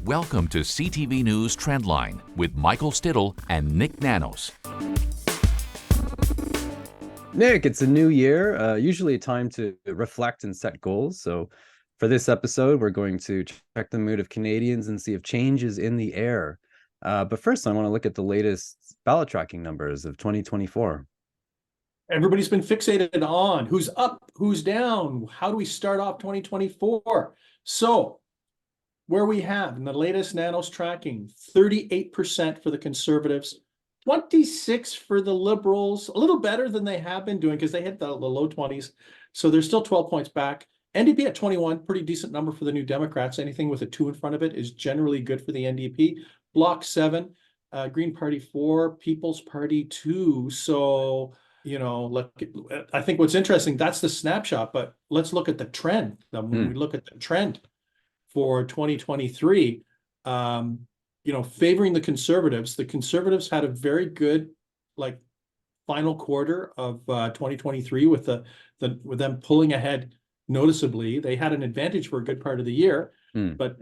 Welcome to CTV News Trendline with Michael Stittle and Nik Nanos. Nick, it's a new year, usually a time to reflect and set goals. So for this episode, we're going to check the mood of Canadians and see if change is in the air. But first, I want to look at the latest ballot tracking numbers of 2024. Everybody's been fixated on who's up, who's down. How do we start off 2024? So where we have in the latest Nanos tracking, 38% for the Conservatives, 26 for the Liberals, a little better than they have been doing because they hit the low 20s. So they're still 12 points back. NDP at 21, pretty decent number for the New Democrats. Anything with a 2 in front of it is generally good for the NDP. Bloc 7, Green Party 4, People's Party 2. So, you know, look, I think what's interesting, that's the snapshot, but let's look at the trend. When we look at the trend for 2023, you know, favoring the Conservatives had a very good, like, final quarter of 2023 with with them pulling ahead noticeably. They had an advantage for a good part of the year, but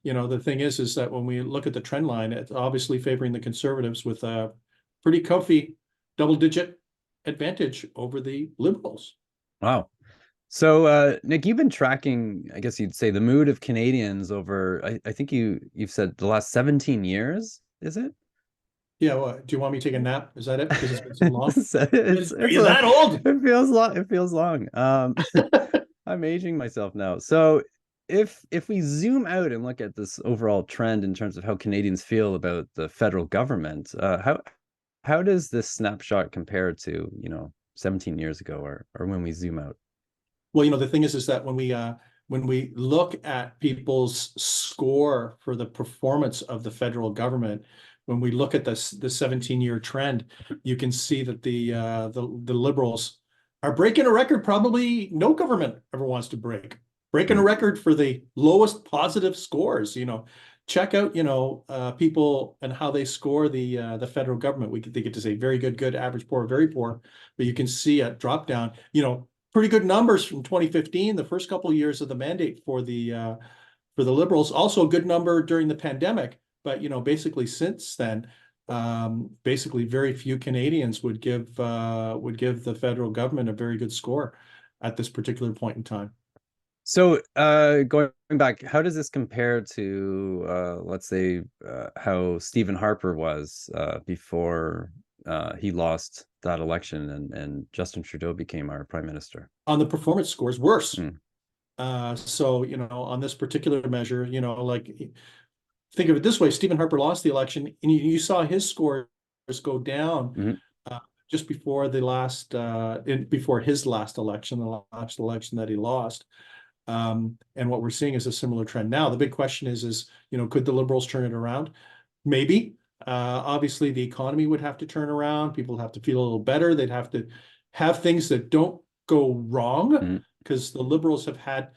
you know, the thing is that when we look at the trend line, it's obviously favoring the Conservatives with a pretty comfy double-digit advantage over the Liberals. Wow. So, Nick, you've been tracking, I guess you'd say, the mood of Canadians over, I think you've said the last 17 years, is it? Yeah, well, do you want me to take a nap? Is that it? Because it's been so long. Are you that old? It feels long. It feels long. I'm aging myself now. So if we zoom out and look at this overall trend in terms of how Canadians feel about the federal government, how does this snapshot compare to, 17 years ago or when we zoom out? Well, you know, the thing is that when we look at people's score for the performance of the federal government, when we look at the 17-year trend, you can see that the Liberals are breaking a record probably no government ever wants to break. Breaking a record for the lowest positive scores. You know, check out, people and how they score the federal government. They get to say very good, good, average, poor, very poor, but you can see a drop down. Pretty good numbers from 2015, the first couple of years of the mandate for the Liberals. Also a good number during the pandemic, but basically since then, basically very few Canadians would give the federal government a very good score at this particular point in time. So going back, how does this compare to let's say how Stephen Harper was before he lost that election and Justin Trudeau became our prime minister? On the performance scores, worse. So, on this particular measure, like, think of it this way: Stephen Harper lost the election, and you saw his scores go down just before the last, before his last election, the last election that he lost. And what we're seeing is a similar trend now. The big question is, could the Liberals turn it around? Maybe. Obviously, the economy would have to turn around. People have to feel a little better. They'd have to have things that don't go wrong, because the Liberals have had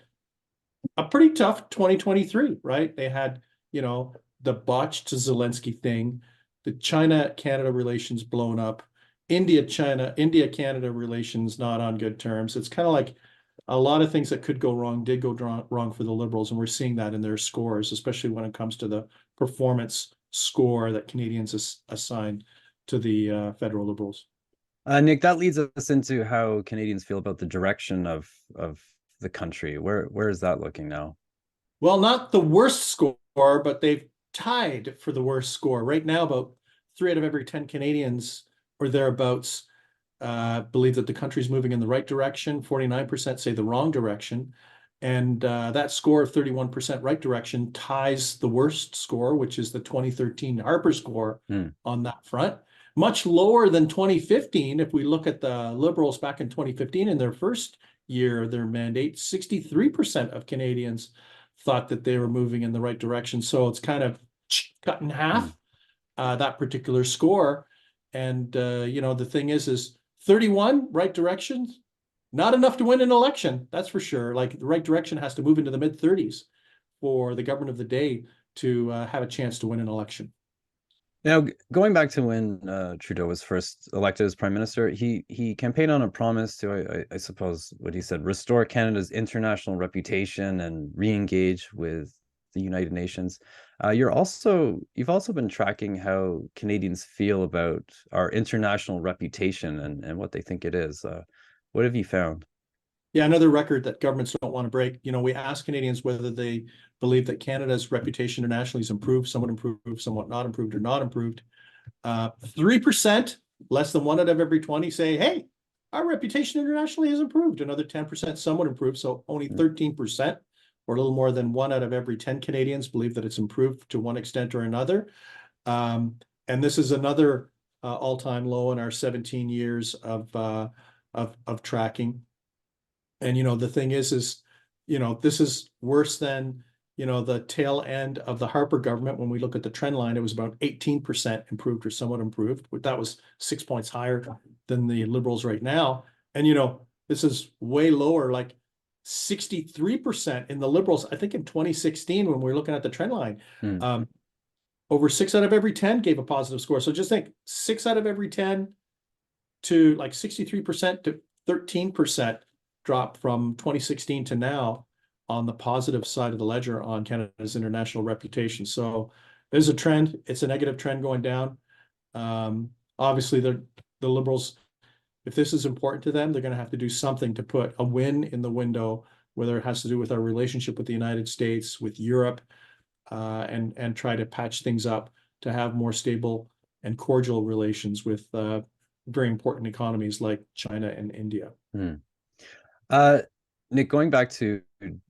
a pretty tough 2023, right? They had, the botched Zelensky thing, the China-Canada relations blown up, India-Canada relations not on good terms. It's kind of like a lot of things that could go wrong did go wrong for the Liberals, and we're seeing that in their scores, especially when it comes to the performance score that Canadians assign to the federal Liberals. Nick, that leads us into how Canadians feel about the direction of the country. Where is that looking now? Well, not the worst score, but they've tied for the worst score. Right now, about 3 out of every 10 Canadians or thereabouts believe that the country's moving in the right direction. 49% say the wrong direction. And that score of 31% right direction ties the worst score, which is the 2013 Harper score on that front. Much lower than 2015. If we look at the Liberals back in 2015, in their first year of their mandate, 63% of Canadians thought that they were moving in the right direction. So it's kind of cut in half, that particular score. And, the thing is 31 right directions, not enough to win an election. That's for sure. Like, the right direction has to move into the mid-30s for the government of the day to have a chance to win an election. Now, going back to when Trudeau was first elected as prime minister, he campaigned on a promise to, I suppose, what he said, restore Canada's international reputation and re-engage with the United Nations. You've also been tracking how Canadians feel about our international reputation and what they think it is. What have you found? Yeah, another record that governments don't want to break. We ask Canadians whether they believe that Canada's reputation internationally is improved, somewhat not improved, or not improved. 3%, less than 1 out of every 20 say, hey, our reputation internationally has improved. Another 10% somewhat improved. So only 13%, or a little more than 1 out of every 10 Canadians believe that it's improved to one extent or another. And this is another all-time low in our 17 years of tracking. And the thing is this is worse than the tail end of the Harper government. When we look at the trend line, it was about 18% improved or somewhat improved. That was 6 points higher than the Liberals right now. And this is way lower, like 63% in the Liberals. I think in 2016, when we were looking at the trend line, over 6 out of every 10 gave a positive score. So just think 6 out of every 10 to like 63% to 13% drop from 2016 to now on the positive side of the ledger on Canada's international reputation. So there's a trend. It's a negative trend going down. Obviously, the Liberals, if this is important to them, they're going to have to do something to put a win in the window, whether it has to do with our relationship with the United States, with Europe, and try to patch things up to have more stable and cordial relations with very important economies like China and India. Nik, going back to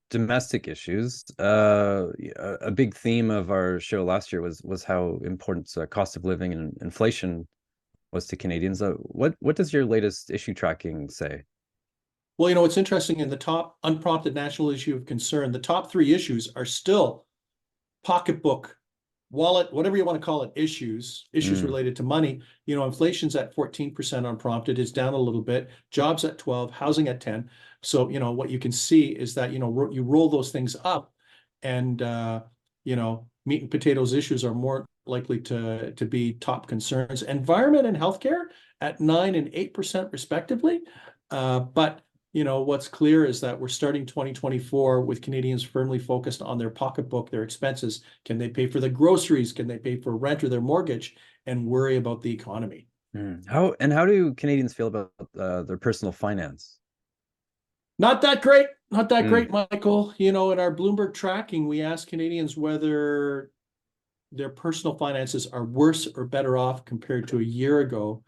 domestic issues, a big theme of our show last year was how important cost of living and inflation was to Canadians. What does your latest issue tracking say? Well, it's interesting. In the top unprompted national issue of concern, the top 3 issues are still pocketbook, wallet, whatever you want to call it, issues related to money. Inflation's at 14% unprompted, is down a little bit. Jobs at 12, housing at 10. So, what you can see is that, you roll those things up and, meat and potatoes issues are more likely to be top concerns. Environment and healthcare at 9 and 8% respectively. But what's clear is that we're starting 2024 with Canadians firmly focused on their pocketbook, their expenses. Can they pay for the groceries? Can they pay for rent or their mortgage, and worry about the economy? How do Canadians feel about their personal finance? Not that great. Not that great, Michael. In our Bloomberg tracking, we asked Canadians whether their personal finances are worse or better off compared to a year ago.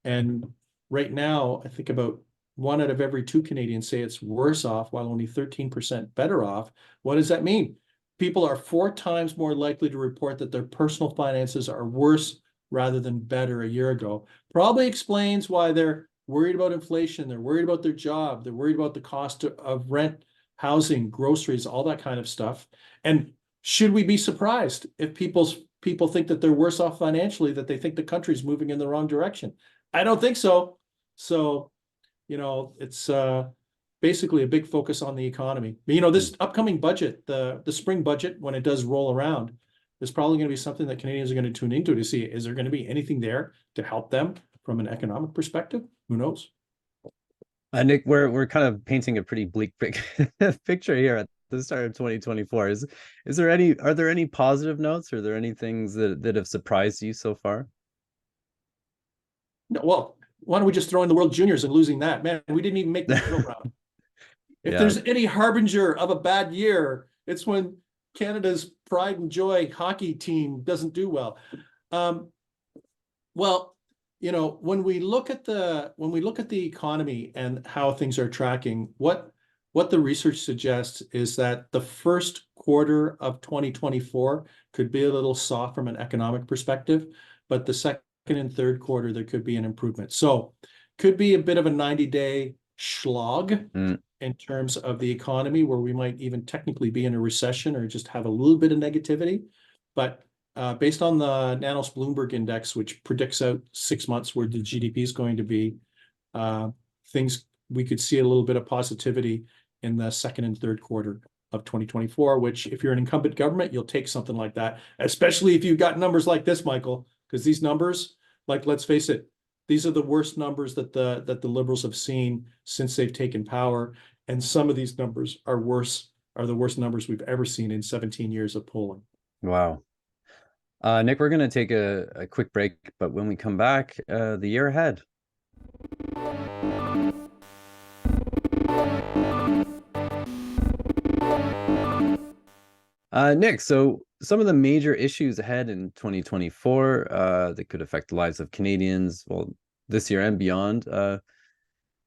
And right now, I think about 1 out of every 2 Canadians say it's worse off, while only 13% better off. What does that mean? People are 4 times more likely to report that their personal finances are worse rather than better a year ago. Probably explains why they're worried about inflation. They're worried about their job. They're worried about the cost of rent, housing, groceries, all that kind of stuff. And should we be surprised if people think that they're worse off financially, that they think the country's moving in the wrong direction? I don't think so. So, it's basically a big focus on the economy. This upcoming budget, the spring budget, when it does roll around, is probably going to be something that Canadians are going to tune into to see, is there going to be anything there to help them from an economic perspective? Who knows? Nik, we're kind of painting a pretty bleak picture here at the start of 2024. Are there any positive notes? Are there any things that have surprised you so far? No, well, why don't we just throw in the World Juniors and losing that? Man, we didn't even make the middle round. If there's any harbinger of a bad year, it's when Canada's pride and joy hockey team doesn't do well. Well, when we look at the economy and how things are tracking, what the research suggests is that the first quarter of 2024 could be a little soft from an economic perspective, but the second and third quarter, there could be an improvement. So could be a bit of a 90-day slog in terms of the economy, where we might even technically be in a recession or just have a little bit of negativity. But based on the Nanos Bloomberg Index, which predicts out 6 months where the GDP is going to be, we could see a little bit of positivity in the second and third quarter of 2024, which if you're an incumbent government, you'll take something like that, especially if you've got numbers like this, Michael, because these numbers, like, let's face it, these are the worst numbers that the Liberals have seen since they've taken power. And some of these numbers are worse are the worst numbers we've ever seen in 17 years of polling. Wow. Nick, we're going to take a quick break, but when we come back, the year ahead. Nick, so some of the major issues ahead in 2024 that could affect the lives of Canadians, well, this year and beyond,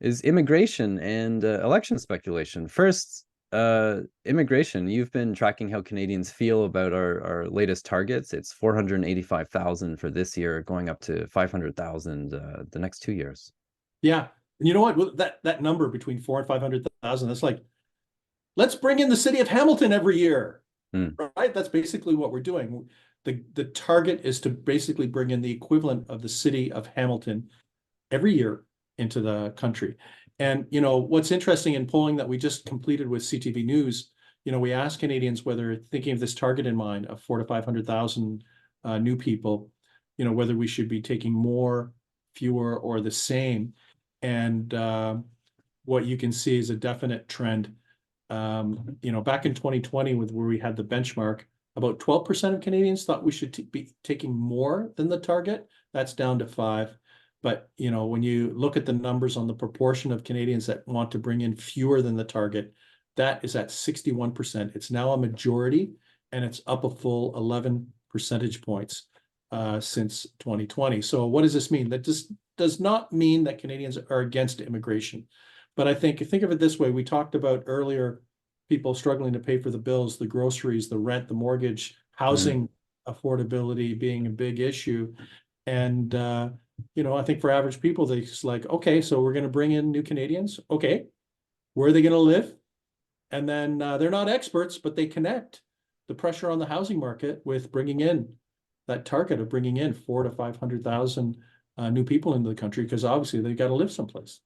is immigration and election speculation. First, immigration. You've been tracking how Canadians feel about our latest targets. It's 485,000 for this year, going up to 500,000 the next 2 years. Yeah. And you know what? That number between 400 and 500,000, that's like, let's bring in the city of Hamilton every year. Right? That's basically what we're doing. The target is to basically bring in the equivalent of the city of Hamilton every year into the country. And, you know, what's interesting in polling that we just completed with CTV News, you know, we asked Canadians whether, thinking of this target in mind of 400 to 500,000 new people, you know, whether we should be taking more, fewer, or the same. And what you can see is a definite trend. You know, back in 2020, where we had the benchmark, about 12% of Canadians thought we should be taking more than the target. That's down to 5%. But, you know, when you look at the numbers on the proportion of Canadians that want to bring in fewer than the target, that is at 61%. It's now a majority, and it's up a full 11 percentage points since 2020. So what does this mean? That just does not mean that Canadians are against immigration. But I think of it this way. We talked about earlier people struggling to pay for the bills, the groceries, the rent, the mortgage, housing affordability being a big issue. And, you know, I think for average people, they're just like, okay, so we're going to bring in new Canadians. Okay, where are they going to live? And then they're not experts, but they connect the pressure on the housing market with bringing in that target of bringing in 400,000 to 500,000 new people into the country, because obviously they've got to live someplace.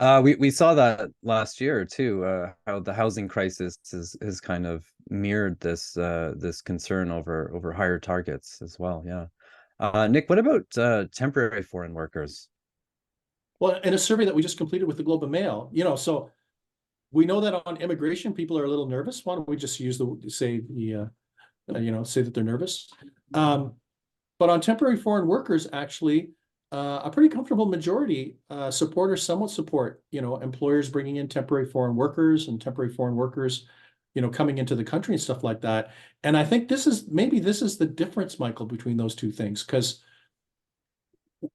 We saw that last year too, how the housing crisis has kind of mirrored this this concern over higher targets as well. Yeah. Nick, what about temporary foreign workers? Well, in a survey that we just completed with the Globe and Mail, you know, so we know that on immigration, people are a little nervous. Why don't we just use say that they're nervous? But on temporary foreign workers, actually, a pretty comfortable majority support or somewhat support, you know, employers bringing in temporary foreign workers and temporary foreign workers, you know, coming into the country and stuff like that. And I think this is the difference, Michael, between those two things, because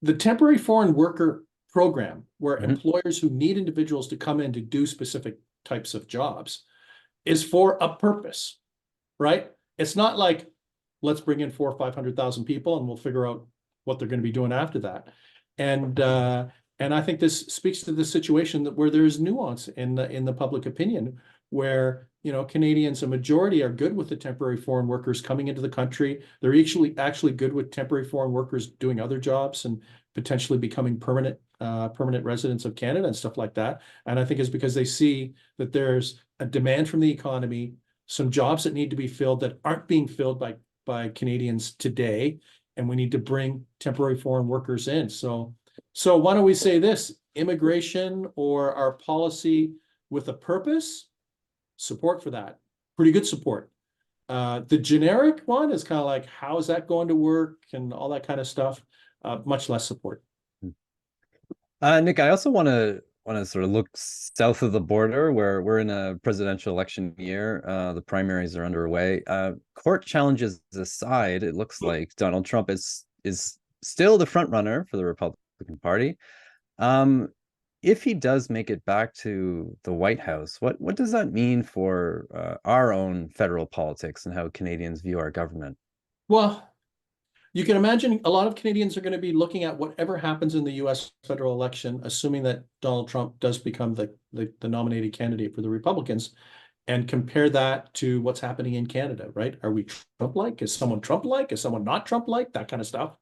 the temporary foreign worker program, where employers who need individuals to come in to do specific types of jobs, is for a purpose, right? It's not like, let's bring in 400,000 or 500,000 people and we'll figure out what they're going to be doing after that. And I think this speaks to the situation where there's nuance in the public opinion, where, you know, Canadians, a majority, are good with the temporary foreign workers coming into the country. They're actually good with temporary foreign workers doing other jobs and potentially becoming permanent residents of Canada and stuff like that. And I think it's because they see that there's a demand from the economy, some jobs that need to be filled that aren't being filled by Canadians today, and we need to bring temporary foreign workers in. So why don't we say this? Immigration, or our policy with a purpose, support for that. Pretty good support. The generic one is kind of like, how is that going to work and all that kind of stuff. Much less support. Nick, I also want to sort of look south of the border, where we're in a presidential election year. The primaries are underway. Court challenges aside, it looks like Donald Trump is still the front runner for the Republican Party. If he does make it back to the White House, what does that mean for our own federal politics and how Canadians view our government? Well, you can imagine a lot of Canadians are going to be looking at whatever happens in the U.S. federal election, assuming that Donald Trump does become the nominated candidate for the Republicans, and compare that to what's happening in Canada, right? Are we Trump-like? Is someone Trump-like? Is someone not Trump-like? That kind of stuff.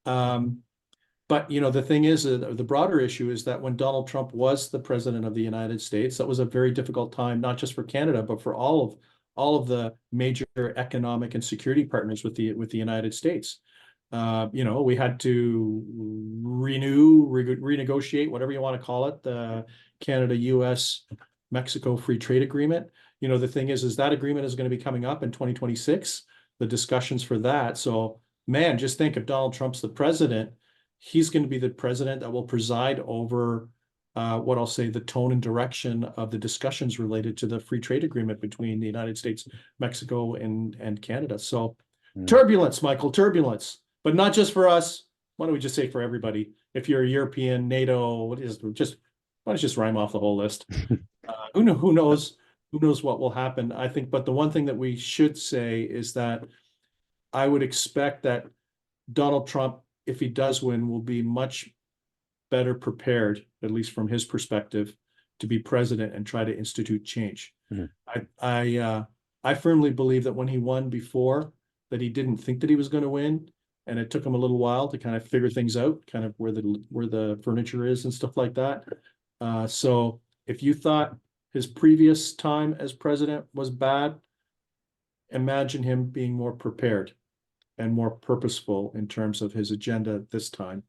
But, you know, the thing is, the broader issue is that when Donald Trump was the president of the United States, that was a very difficult time, not just for Canada, but for all of the major economic and security partners with the United States. You know, we had to renegotiate, whatever you want to call it, the Canada, US, Mexico Free Trade Agreement. you know, the thing is that agreement is going to be coming up in 2026, the discussions for that. So, man, just think if Donald Trump's the president, he's going to be the president that will preside over what I'll say the tone and direction of the discussions related to the free trade agreement between the United States, Mexico, and Canada. So turbulence, Michael, turbulence, but not just for us. Why don't we just say for everybody? If you're a European, NATO, why don't you just rhyme off the whole list? Who knows what will happen? I think, but the one thing that we should say is that I would expect that Donald Trump, if he does win, will be much better prepared, at least from his perspective, to be president and try to institute change. I firmly believe that when he won before, that he didn't think that he was going to win, and it took him a little while to kind of figure things out, kind of where the furniture is and stuff like that. So if you thought his previous time as president was bad, imagine him being more prepared and more purposeful in terms of his agenda this time.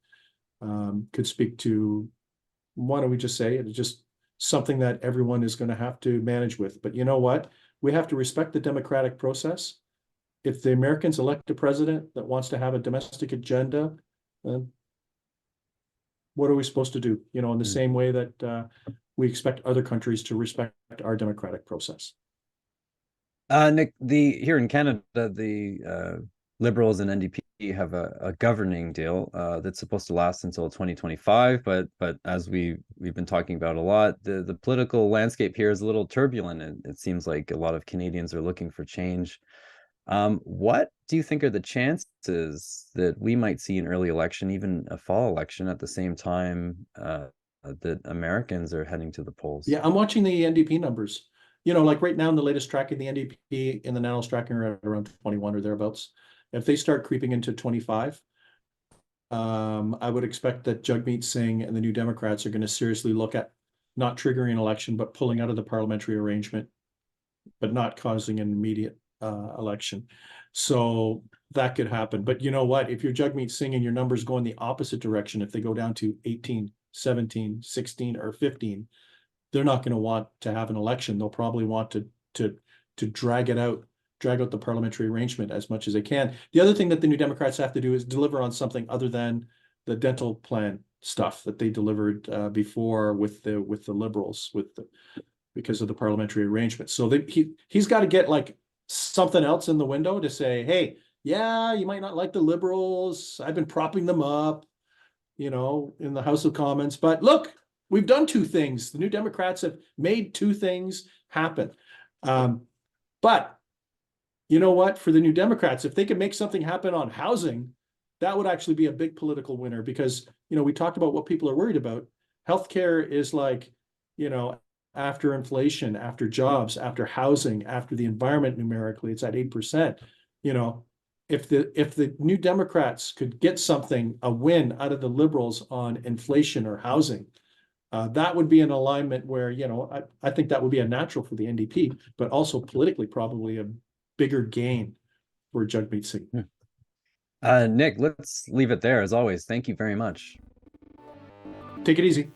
Could speak to, why don't we just say it's just something that everyone is going to have to manage with. But you know what? We have to respect the democratic process. If the Americans elect a president that wants to have a domestic agenda, what are we supposed to do? You know, in the same way that we expect other countries to respect our democratic process. Nik, here in Canada, the Liberals and NDP have a governing deal that's supposed to last until 2025, but as we've been talking about a lot, the political landscape here is a little turbulent, and it seems like a lot of Canadians are looking for change. What do you think are the chances that we might see an early election, even a fall election, at the same time that Americans are heading to the polls? Yeah, I'm watching the NDP numbers. You know, like right now in the latest tracking, the NDP in the Nanos tracking are at around 21 or thereabouts. If they start creeping into 25, I would expect that Jagmeet Singh and the New Democrats are going to seriously look at not triggering an election, but pulling out of the parliamentary arrangement, but not causing an immediate election. So that could happen. But you know what? If you're Jagmeet Singh and your numbers go in the opposite direction, if they go down to 18, 17, 16, or 15, they're not going to want to have an election. They'll probably want to drag out the parliamentary arrangement as much as they can. The other thing that the New Democrats have to do is deliver on something other than the dental plan stuff that they delivered before with the Liberals because of the parliamentary arrangement. So he's got to get like something else in the window to say, hey, yeah, you might not like the Liberals. I've been propping them up, you know, in the House of Commons, but look, we've done two things. The New Democrats have made two things happen. But you know what? For the New Democrats, if they could make something happen on housing, that would actually be a big political winner because, you know, we talked about what people are worried about. Healthcare is like, you know, after inflation, after jobs, after housing, after the environment numerically, it's at 8%. You know, if the New Democrats could get something, a win out of the Liberals on inflation or housing, that would be an alignment where, you know, I think that would be a natural for the NDP, but also politically probably a bigger gain for Jagmeet Singh. Nik, let's leave it there. As always, thank you very much. Take it easy.